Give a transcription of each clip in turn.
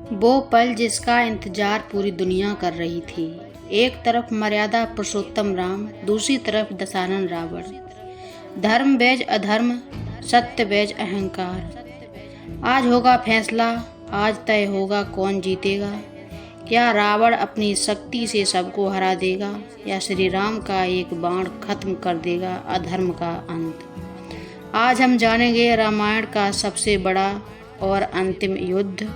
वो पल जिसका इंतजार पूरी दुनिया कर रही थी। एक तरफ मर्यादा पुरुषोत्तम राम, दूसरी तरफ दशानन रावण। धर्म बैज अधर्म, सत्य बैज अहंकार। आज होगा फैसला, आज तय होगा कौन जीतेगा। क्या रावण अपनी शक्ति से सबको हरा देगा या श्री राम का एक बाण खत्म कर देगा अधर्म का अंत। आज हम जानेंगे रामायण का सबसे बड़ा और अंतिम युद्ध।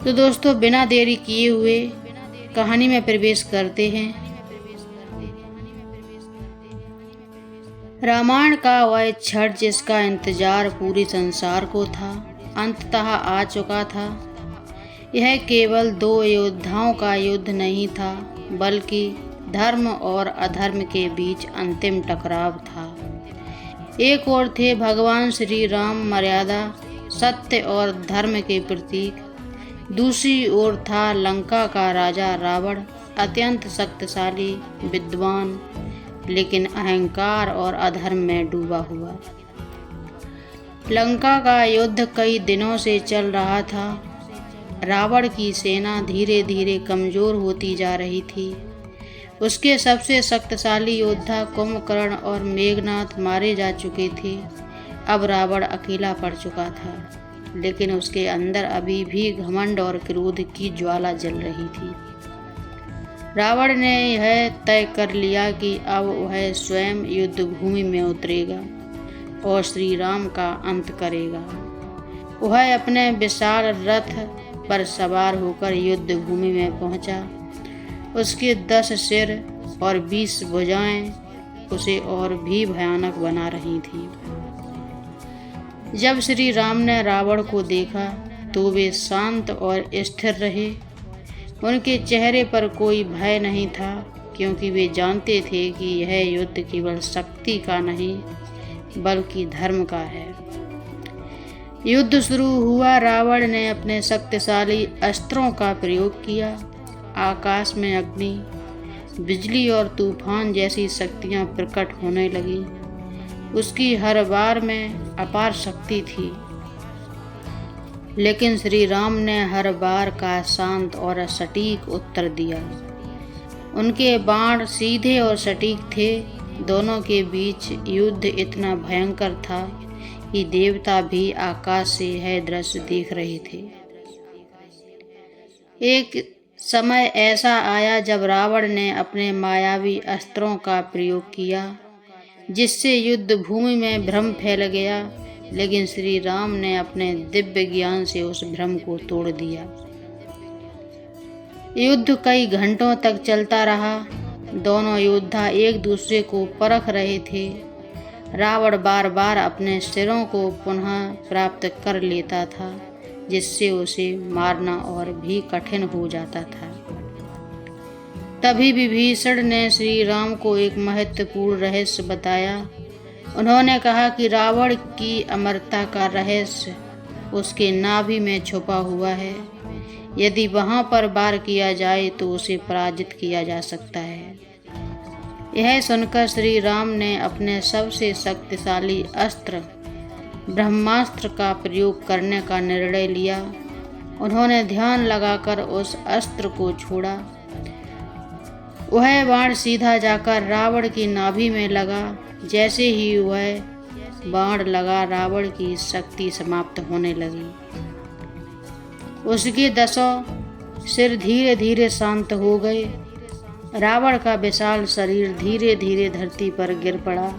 तो दोस्तों, बिना देरी किए हुए कहानी में प्रवेश करते हैं। रामायण का वह क्षण जिसका इंतजार पूरे संसार को था, अंततः आ चुका था। यह केवल दो योद्धाओं का युद्ध नहीं था, बल्कि धर्म और अधर्म के बीच अंतिम टकराव था। एक ओर थे भगवान श्री राम, मर्यादा, सत्य और धर्म के प्रतीक। दूसरी ओर था लंका का राजा रावण, अत्यंत शक्तिशाली, विद्वान, लेकिन अहंकार और अधर्म में डूबा हुआ। लंका का युद्ध कई दिनों से चल रहा था। रावण की सेना धीरे धीरे कमजोर होती जा रही थी। उसके सबसे शक्तिशाली योद्धा कुंभकर्ण और मेघनाथ मारे जा चुके थे। अब रावण अकेला पड़ चुका था, लेकिन उसके अंदर अभी भी घमंड और क्रोध की ज्वाला जल रही थी। रावण ने यह तय कर लिया कि अब वह स्वयं युद्ध भूमि में उतरेगा और श्री राम का अंत करेगा। वह अपने विशाल रथ पर सवार होकर युद्ध भूमि में पहुंचा। उसके 10 सिर और 20 भुजाएं उसे और भी भयानक बना रही थीं। जब श्री राम ने रावण को देखा तो वे शांत और स्थिर रहे। उनके चेहरे पर कोई भय नहीं था, क्योंकि वे जानते थे कि यह युद्ध केवल शक्ति का नहीं, बल्कि धर्म का है। युद्ध शुरू हुआ। रावण ने अपने शक्तिशाली अस्त्रों का प्रयोग किया। आकाश में अग्नि, बिजली और तूफान जैसी शक्तियां प्रकट होने लगीं। उसकी हर बार में अपार शक्ति थी, लेकिन श्री राम ने हर बार का शांत और सटीक उत्तर दिया। उनके बाण सीधे और सटीक थे। दोनों के बीच युद्ध इतना भयंकर था कि देवता भी आकाश से यह दृश्य देख रहे थे। एक समय ऐसा आया जब रावण ने अपने मायावी अस्त्रों का प्रयोग किया, जिससे युद्ध भूमि में भ्रम फैल गया, लेकिन श्री राम ने अपने दिव्य ज्ञान से उस भ्रम को तोड़ दिया। युद्ध कई घंटों तक चलता रहा। दोनों योद्धा एक दूसरे को परख रहे थे। रावण बार बार अपने सिरों को पुनः प्राप्त कर लेता था, जिससे उसे मारना और भी कठिन हो जाता था। तभी विभीषण ने श्री राम को एक महत्वपूर्ण रहस्य बताया। उन्होंने कहा कि रावण की अमरता का रहस्य उसके नाभि में छुपा हुआ है। यदि वहां पर वार किया जाए तो उसे पराजित किया जा सकता है। यह सुनकर श्री राम ने अपने सबसे शक्तिशाली अस्त्र ब्रह्मास्त्र का प्रयोग करने का निर्णय लिया। उन्होंने ध्यान लगाकर उस अस्त्र को छोड़ा। वह बाण सीधा जाकर रावण की नाभि में लगा। जैसे ही वह बाण लगा, रावण की शक्ति समाप्त होने लगी। उसके 10 सिर धीरे धीरे शांत हो गए। रावण का विशाल शरीर धीरे धीरे धरती पर गिर पड़ा।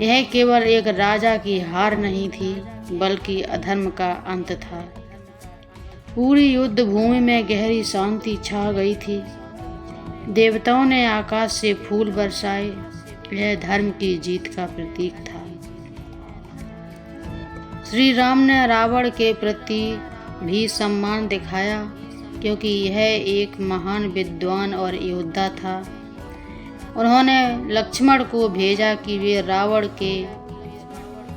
यह केवल एक राजा की हार नहीं थी, बल्कि अधर्म का अंत था। पूरी युद्ध भूमि में गहरी शांति छा गई थी। देवताओं ने आकाश से फूल बरसाए। यह धर्म की जीत का प्रतीक था। श्री राम ने रावण के प्रति भी सम्मान दिखाया, क्योंकि यह एक महान विद्वान और योद्धा था। उन्होंने लक्ष्मण को भेजा कि वे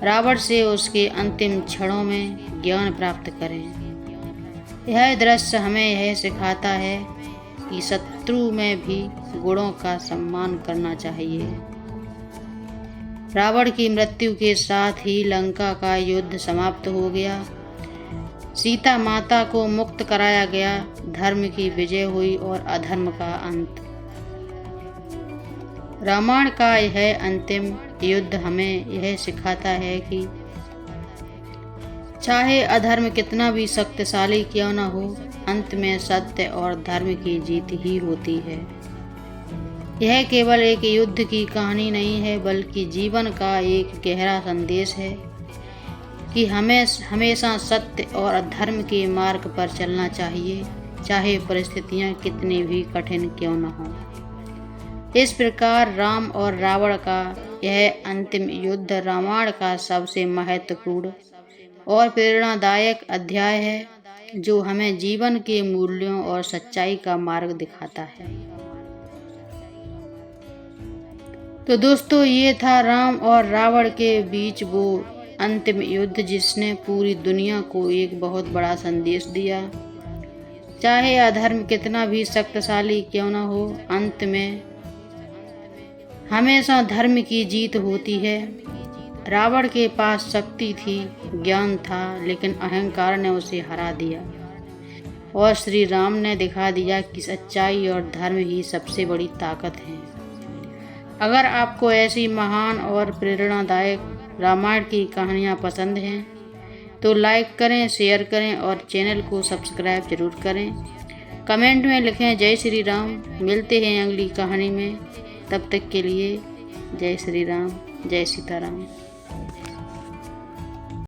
रावण से उसके अंतिम क्षणों में ज्ञान प्राप्त करें। यह दृश्य हमें यह सिखाता है कि शत्रु में भी गुणों का सम्मान करना चाहिए। रावण की मृत्यु के साथ ही लंका का युद्ध समाप्त हो गया। सीता माता को मुक्त कराया गया, धर्म की विजय हुई और अधर्म का अंत। रामायण का यह अंतिम युद्ध हमें यह सिखाता है कि चाहे अधर्म कितना भी शक्तिशाली क्यों न हो, अंत में सत्य और धर्म की जीत ही होती है। यह केवल एक युद्ध की कहानी नहीं है, बल्कि जीवन का एक गहरा संदेश है कि हमें हमेशा सत्य और धर्म के मार्ग पर चलना चाहिए, चाहे परिस्थितियां कितनी भी कठिन क्यों न हों। इस प्रकार राम और रावण का यह अंतिम युद्ध रामायण का सबसे महत्वपूर्ण और प्रेरणादायक अध्याय है, जो हमें जीवन के मूल्यों और सच्चाई का मार्ग दिखाता है। तो दोस्तों, ये था राम और रावण के बीच वो अंतिम युद्ध जिसने पूरी दुनिया को एक बहुत बड़ा संदेश दिया। चाहे अधर्म कितना भी शक्तिशाली क्यों न हो, अंत में हमेशा धर्म की जीत होती है। रावण के पास शक्ति थी, ज्ञान था, लेकिन अहंकार ने उसे हरा दिया और श्री राम ने दिखा दिया कि सच्चाई और धर्म ही सबसे बड़ी ताकत है। अगर आपको ऐसी महान और प्रेरणादायक रामायण की कहानियाँ पसंद हैं तो लाइक करें, शेयर करें और चैनल को सब्सक्राइब जरूर करें। कमेंट में लिखें जय श्री राम। मिलते हैं अगली कहानी में, तब तक के लिए जय श्री राम, जय सीताराम।